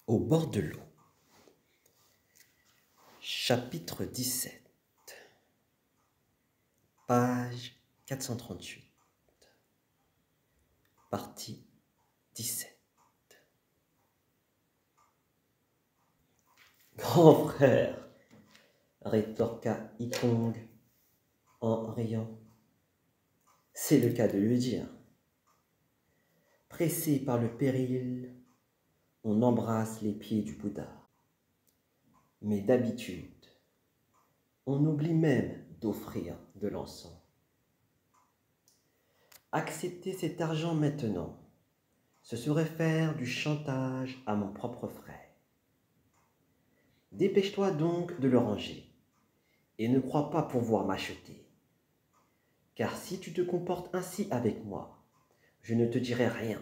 Au bord de l'eau. Chapitre 17. Page 438. Partie 17. Grand frère, rétorqua Ikong en riant. C'est le cas de le dire. Pressé par le péril, on embrasse les pieds du Bouddha. Mais d'habitude, on oublie même d'offrir de l'encens. Accepter cet argent maintenant, ce serait faire du chantage à mon propre frère. Dépêche-toi donc de le ranger, et ne crois pas pouvoir m'acheter. Car si tu te comportes ainsi avec moi, je ne te dirai rien.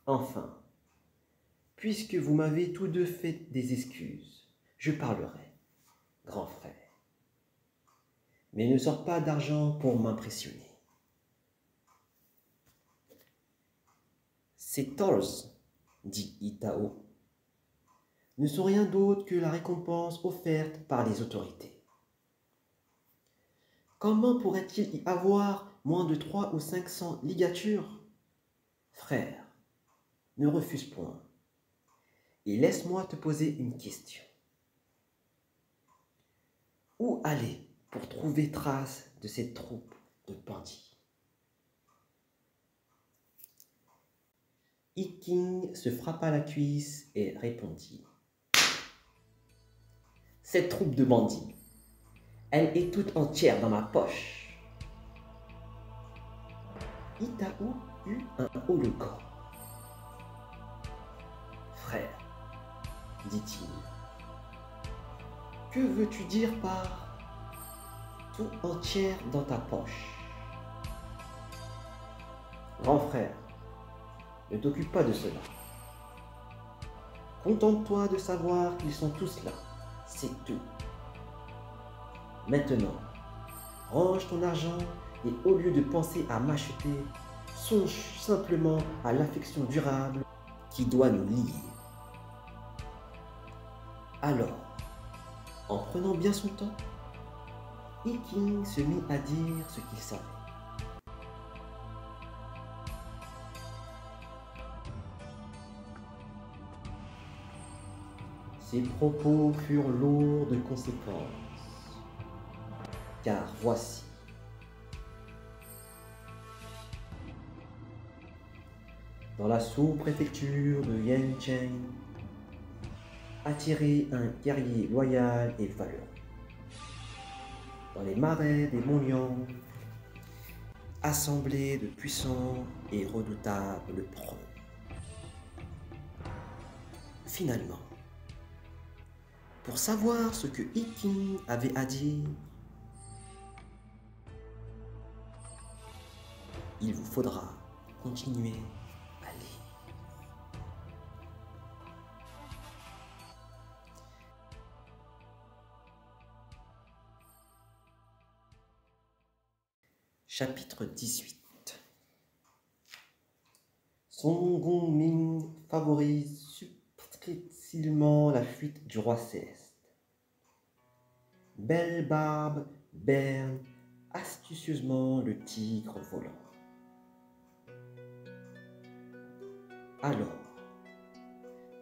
Enfin, puisque vous m'avez tous deux fait des excuses, je parlerai, grand frère. Mais ne sors pas d'argent pour m'impressionner. Ces tolls, dit Itao, ne sont rien d'autre que la récompense offerte par les autorités. Comment pourrait-il y avoir moins de 300 ou 500 ligatures? Frère, ne refuse point, et laisse-moi te poser une question. Où aller pour trouver trace de cette troupe de bandits? Iking se frappa la cuisse et répondit. Cette troupe de bandits, elle est toute entière dans ma poche. Itao eut un haut le corps. Frère, dit-il, que veux-tu dire par tout entière dans ta poche? Grand frère, ne t'occupe pas de cela. Contente-toi de savoir qu'ils sont tous là, c'est tout. Maintenant, range ton argent et au lieu de penser à m'acheter, songe simplement à l'affection durable qui doit nous lier. Alors, en prenant bien son temps, Iking se mit à dire ce qu'il savait. Ses propos furent lourds de conséquences, car voici. Dans la sous-préfecture de Yancheng, attirait un guerrier loyal et valeureux. Dans les marais des Monliang, assemblés de puissants et redoutables preux. Finalement, pour savoir ce que Iking avait à dire, il vous faudra continuer à lire. Chapitre 18. Son Gongming favorise subtilement la fuite du roi céleste. Belle Barbe berne astucieusement le tigre volant. Alors,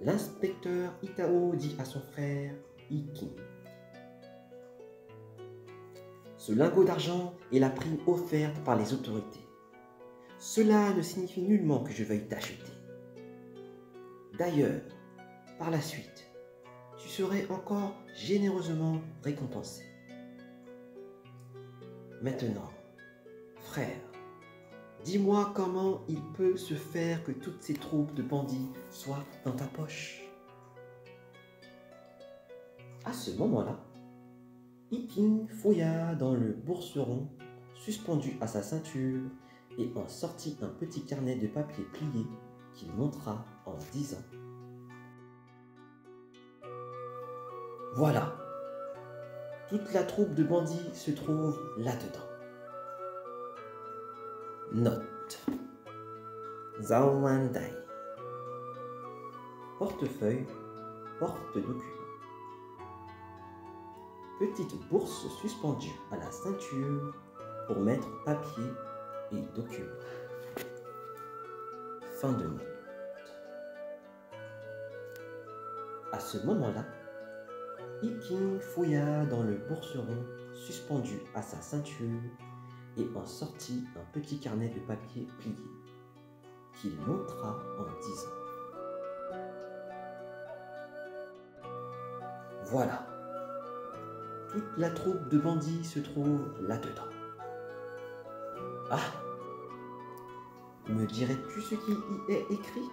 l'inspecteur Itao dit à son frère Iking. Ce lingot d'argent est la prime offerte par les autorités. Cela ne signifie nullement que je veuille t'acheter. D'ailleurs, par la suite, tu serais encore généreusement récompensé. Maintenant, frère, dis-moi comment il peut se faire que toutes ces troupes de bandits soient dans ta poche. À ce moment-là, Iking fouilla dans le bourseron suspendu à sa ceinture et en sortit un petit carnet de papier plié qu'il montra en disant: Voilà, toute la troupe de bandits se trouve là-dedans. Note: Zhao Wandai. portefeuille, porte-document. Petite bourse suspendue à la ceinture pour mettre papier et documents. Fin de note. À ce moment-là, Iking fouilla dans le bourseron suspendu à sa ceinture et en sortit un petit carnet de papier plié, qu'il montra en disant: Voilà, toute la troupe de bandits se trouve là-dedans. Ah, me dirais-tu ce qui y est écrit?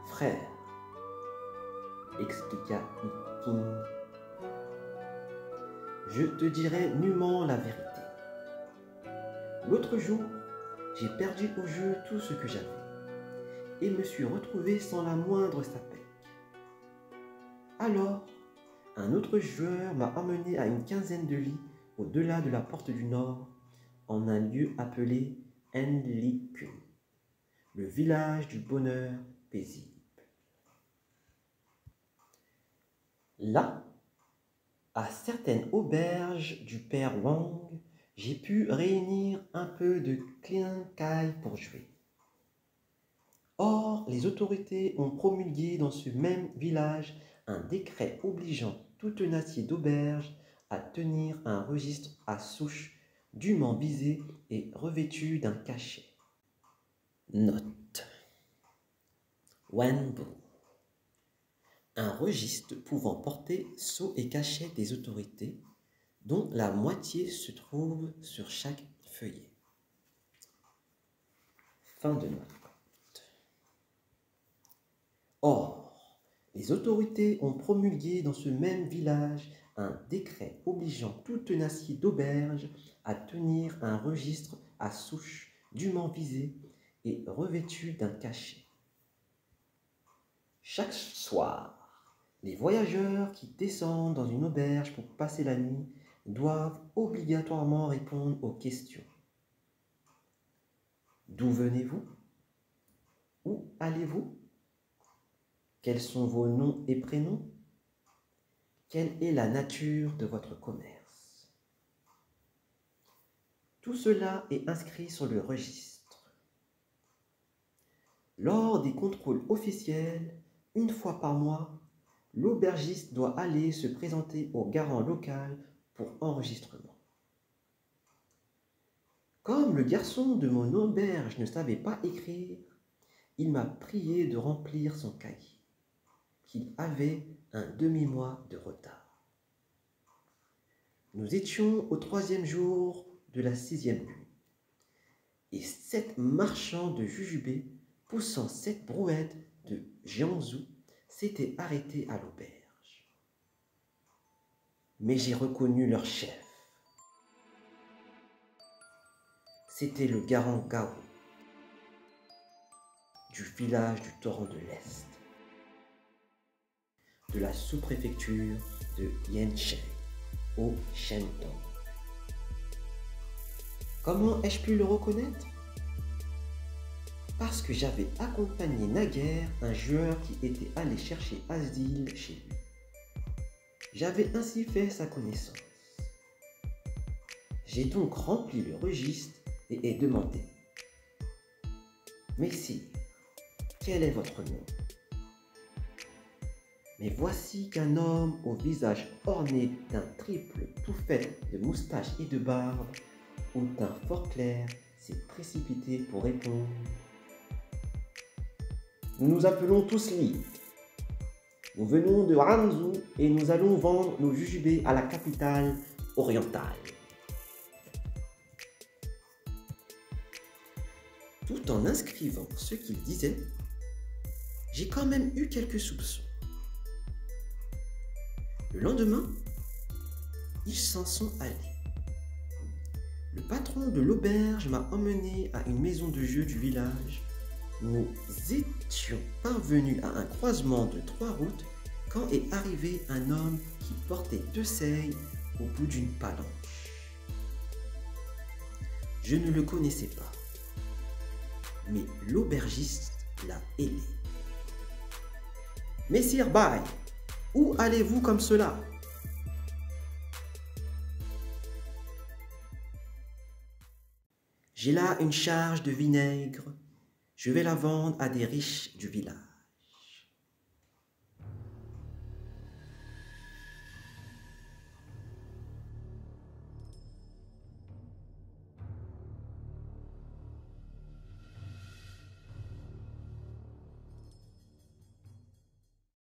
Frère, expliqua Iking, je te dirai nullement la vérité. L'autre jour, j'ai perdu au jeu tout ce que j'avais et me suis retrouvé sans la moindre sapèque. Alors, un autre joueur m'a emmené à une quinzaine de lits au-delà de la porte du Nord, en un lieu appelé Enlikun, le village du bonheur paisible. Là, à certaines auberges du père Wang, j'ai pu réunir un peu de clin-caille pour jouer. Or, les autorités ont promulgué dans ce même village un décret obligeant tout tenancier d'auberge à tenir un registre à souche dûment visé et revêtu d'un cachet. Note. Wenbo. Un registre pouvant porter sceau et cachet des autorités, dont la moitié se trouve sur chaque feuillet. Fin de note. Or, les autorités ont promulgué dans ce même village un décret obligeant tout tenancier d'auberge à tenir un registre à souche dûment visé et revêtu d'un cachet. Chaque soir, les voyageurs qui descendent dans une auberge pour passer la nuit doivent obligatoirement répondre aux questions. D'où venez-vous? Où allez-vous? Quels sont vos noms et prénoms? Quelle est la nature de votre commerce? Tout cela est inscrit sur le registre. Lors des contrôles officiels, une fois par mois, l'aubergiste doit aller se présenter au garant local pour enregistrement. Comme le garçon de mon auberge ne savait pas écrire, il m'a prié de remplir son cahier, qu'il avait un demi-mois de retard. Nous étions au 3e jour de la 6e nuit, et 7 marchands de jujubés poussant 7 brouettes de Jiangsu s'étaient arrêtés à l'auberge. Mais j'ai reconnu leur chef. C'était le garant Gao, du village du torrent de l'Est, de la sous-préfecture de Yancheng, au Shandong. Comment ai-je pu le reconnaître? Parce que j'avais accompagné naguère un joueur qui était allé chercher asile chez lui. J'avais ainsi fait sa connaissance. J'ai donc rempli le registre et ai demandé: Messire, quel est votre nom? Mais voici qu'un homme au visage orné d'un triple tout fait de moustaches et de barbe, au teint fort clair, s'est précipité pour répondre: Nous nous appelons tous Li. Nous venons de Hangzhou et nous allons vendre nos jujubés à la capitale orientale. Tout en inscrivant ce qu'il disait, j'ai quand même eu quelques soupçons. Le lendemain, ils s'en sont allés. Le patron de l'auberge m'a emmené à une maison de jeu du village. Nous étions parvenus à un croisement de 3 routes quand est arrivé un homme qui portait 2 seilles au bout d'une palanche. Je ne le connaissais pas, mais l'aubergiste la ailée. Messire Baye, où allez-vous comme cela? J'ai là une charge de vinaigre, je vais la vendre à des riches du village.